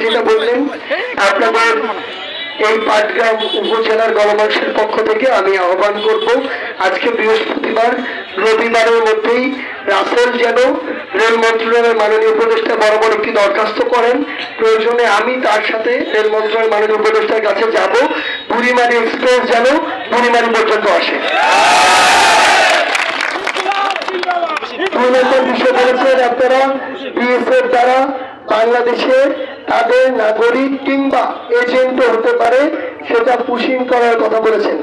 যেটা বললেন আপনাদের এই পাটগ্রাম উপজেলার গণমানুষের পক্ষ থেকে আমি আহ্বান করব আজকে বৃহস্পতিবার রবিবারের মধ্যেই রাসেল যেন রেল মন্ত্রণালয়ের মাননীয় উপদেষ্টা বরাবর একটি দরখাস্ত করেন। প্রয়োজনে আমি তার সাথে রেল মন্ত্রণালয়ের মাননীয় উপদেষ্টার কাছে যাব, বুড়িমারি এক্সপ্রেস যেন বুড়িমারি পর্যন্ত আসে। বিষয় বলেছেন আপনারা বিএসএফ দ্বারা বাংলাদেশে তাদের নাগরিক কিংবা এজেন্টও হতে পারে, সেটা পুশিং করার কথা বলেছেন।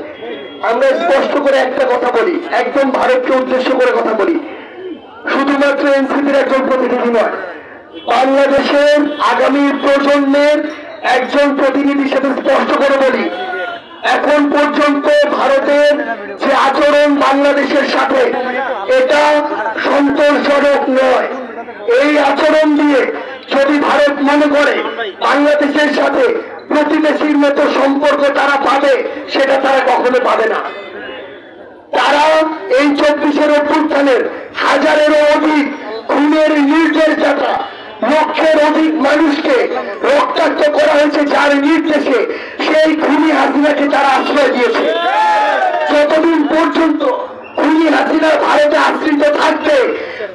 আমরা স্পষ্ট করে একটা কথা বলি, একদম ভারতকে উদ্দেশ্য করে কথা বলি, শুধুমাত্র এনসিপির একজন প্রতিনিধি নয়, বাংলাদেশের আগামী প্রজন্মের একজন প্রতিনিধি হিসেবে স্পষ্ট করে বলি, এখন পর্যন্ত ভারতের যে আচরণ বাংলাদেশের সাথে এটা সন্তোষজনক নয়। এই আচরণ দিয়ে যদি ভারত মনে করে বাংলাদেশের সাথে প্রতিবেশীর মতো সম্পর্ক তারা পাবে, সেটা তারা কখনো পাবে না। তারা এই 24-এর অভ্যুত্থানের হাজারেরও অধিক খুনের নির্দেশদাতা, লক্ষের অধিক মানুষকে রক্তাক্ত করা হয়েছে যার নির্দেশে, সেই খুনি হাসিনাকে তারা আশ্রয় দিয়েছে। যতদিন পর্যন্ত খুনি হাসিনা ভারতে আশ্রিত থাকবে,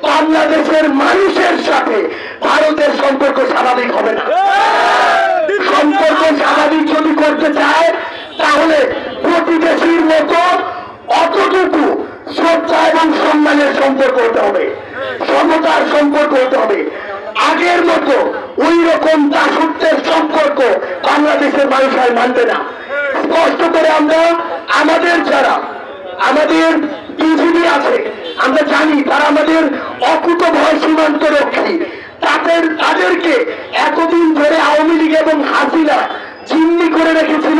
বাংলাদেশের মানুষের সাথে ভারতের সম্পর্ক স্বাভাবিক হবে না। সম্পর্ক স্বাভাবিক যদি করতে চায় তাহলে প্রতিবেশীর মতো অতটুকু শ্রদ্ধা এবং সম্মানের সম্পর্ক হতে হবে, সমতার সম্পর্ক হতে হবে। আগের মতো ওই রকম দাসত্বের সম্পর্ক বাংলাদেশের মানুষ আর মানবে না। স্পষ্ট করে আমরা আমাদের যারা আমাদের বিজিবি আছে, আমরা জানি তারা আমাদের অকুতভয় সীমান্ত রক্ষী, তাদেরকে এতদিন ধরে আওয়ামী লীগ এবং হাসিনা জিম্মি করে রেখেছিল,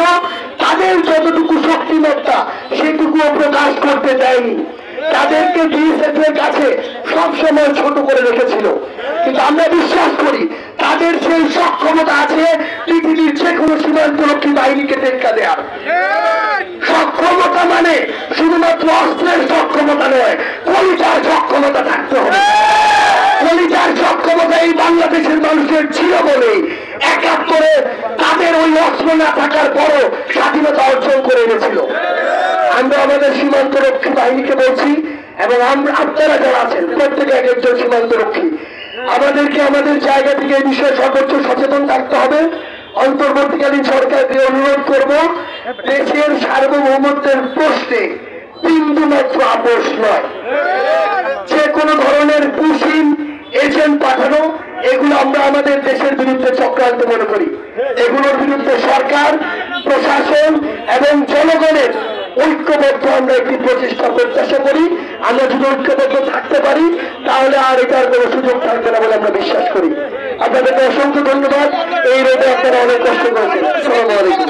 তাদের যতটুকু শক্তিমত্তা সেটুকুও প্রকাশ করতে দেয়নি। তাদেরকে বিএসএফ এর কাছে সবসময় ছোট করে রেখেছিল, কিন্তু আমরা বিশ্বাস করি তাদের সেই সক্ষমতা আছে পৃথিবীর যে কোনো সীমান্তরক্ষী বাহিনীকে টেক্কা দেওয়ার। সক্ষমতা মানে শুধুমাত্র অস্ত্রের সক্ষমতা নয়, কলিজার সক্ষমতা থাকতে হবে। কলিজার সক্ষমতা এই বাংলাদেশের মানুষের ছিল বলে ৭১-এ তাদের ওই অস্ত্র না থাকার পরও স্বাধীনতা অর্জন করে এনেছিল। আমরা আমাদের সীমান্ত রক্ষী বাহিনীকে বলছি, এবং আপনারা যারা আছেন প্রত্যেকে এক একজন সীমান্ত রক্ষী, আমাদেরকে আমাদের জায়গা থেকে এই বিষয়ে সর্বোচ্চ সচেতন থাকতে হবে। অন্তর্বর্তীকালীন সরকারকে অনুরোধ করব, দেশের সার্বভৌমত্বের প্রশ্নে বিন্দুমাত্র আপোষ নয়। যে কোনো ধরনের পুশিং এজেন্ট পাঠানো, এগুলো আমরা আমাদের দেশের বিরুদ্ধে চক্রান্ত মনে করি। এগুলোর বিরুদ্ধে সরকার, প্রশাসন এবং জনগণের ঐক্যবদ্ধ আমরা একটি প্রচেষ্টা প্রত্যাশা করি। আমরা যদি ঐক্যবদ্ধ থাকতে পারি তাহলে আর এটার কোনো সুযোগ থাকবে না বলে আমরা বিশ্বাস করি। আপনাদেরকে অসংখ্য ধন্যবাদ। এই রোদে আপনারা অনেক কষ্ট করেছেন। আসসালামু আলাইকুম।